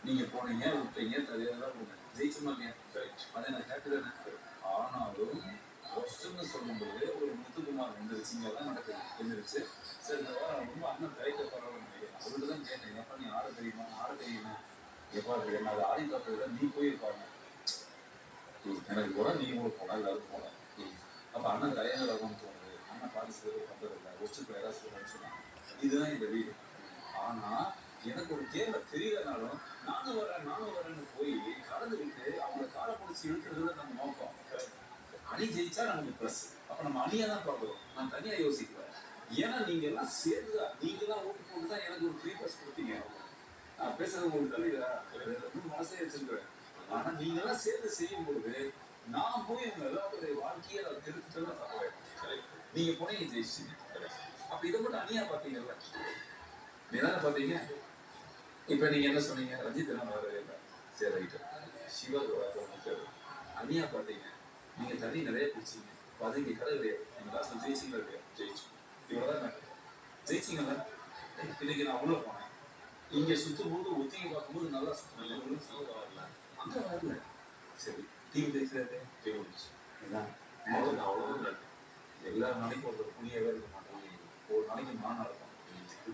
நீங்க போனீங்க விட்டீங்க தெரியாதான் போங்க ஜெயிச்சுமா இல்லையா அது எனக்கு ஹாப்பி தானே. ஆனாலும் ஒஸ்ட்னு சொல்லும்போது ஒரு முத்துக்குமார் வந்துருச்சு இங்கே தான் நடக்குது வந்துருச்சு. சரி இந்த வாரம் ரொம்ப அண்ணன் டைட்டை பரவாயில்ல நினைக்கிறேன். அவர்கிட்ட தான் கேட்டேன் எப்பா நீ ஆட தெரியுமா ஆட தெரியுமா எப்பா இருக்கு என்ன அது ஆடி பார்த்ததுல நீ போயிருப்பாங்க எனக்கு கூட நீ கூட போனா எல்லாரும் போனேன். அப்போ அண்ணன் கல்யாணம் வரணும்னு தோணுது அண்ணன் பார்ட்டிசிபேட் பண்ணுறதில்ல ஒஸ்ட்டு பிளேயராக சொல்லுன்னு சொன்னாங்க. இதுதான் இந்த வீடு. ஆனால் எனக்கு ஒரு கேள்வி தெரியலனாலும் நானும் வரேன்னு போய் கலந்துக்கிட்டு அவங்க காலை பிடிச்சி இழுக்கிறது நம்ம நோக்கம். அணி ஜெயிச்சா நமக்கு ப்ளஸ். அப்போ நம்ம அணியை தான் பார்க்குறோம். நான் தனியாக யோசிக்கிறேன். ஏன்னா நீங்க எல்லாம் சேர்ந்து நீங்க எல்லாம் ஓட்டு போட்டு தான் எனக்கு ஒரு 3+ கொடுத்தீங்க. நான் பேசுறது உங்களுக்கு தெரியுதா ரொம்ப மனசே வச்சிருக்கிறேன். ஆனா நீங்க எல்லாம் சேர்ந்து செய்யும் பொழுது நான் போய் உங்க எல்லாருடைய வாழ்க்கையை நான் திருத்தம் தான் தப்புறேன். நீங்க போனீங்க ஜெயிச்சிங்க. அப்ப இதை மட்டும் அணியா பாத்தீங்கல்ல நீ தானே பாத்தீங்க. இப்ப நீங்க என்ன சொன்னீங்க ரஞ்சித் எல்லாம் வரவே இல்லை. சரி ரைட்டு சிவா அணியா பாத்தீங்க. நீங்க தண்ணி நிறைய குடிச்சீங்க. பதினஞ்சு கடை கிடையாது. எங்க லாஸ்ட்ல ஜெயிச்சிங்களா இல்லையா ஜெயிச்சோம். இவ்வளவுதான் ஜெயிச்சிங்களா. இன்னைக்கு நான் உள்ள போனேன். இங்க சுத்தும் போது ஒத்திகை பார்க்கும்போது நல்லா சுத்தம் அங்க வரல. சரி டீம் ஜெயிச்சாரு ஜெயிச்சு அவ்வளவு எல்லா நாளைக்கும் ஒருத்தர் புனியவே இருக்க மாட்டாங்க. ஒரு நாளைக்கு மானம் இருக்கும்.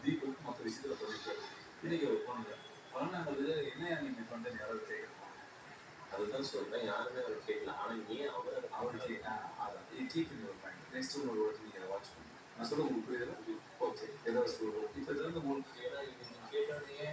தீபுக்கு மற்ற விஷயத்துல பண்ணிருக்காரு. இன்னைக்கு ஒரு போனது பண்ணாங்க என்ன நீங்க பண்றது யாராவது கேட்கணும். அதுதான் சொல்றேன் யாருமே அவர் கேட்கல. ஆனா ஏன் அவருக்கு நெக்ஸ்ட் ஒரு வாட்டி நீங்க வாட்ச் பண்ணுங்க. நான் சொல்ல உங்களுக்கு புரியுது. ஓகே ஏதாவது சொல்லுவோம். இப்போ இருந்து உங்களுக்கு ஏன்னா நீங்க கேட்டாலே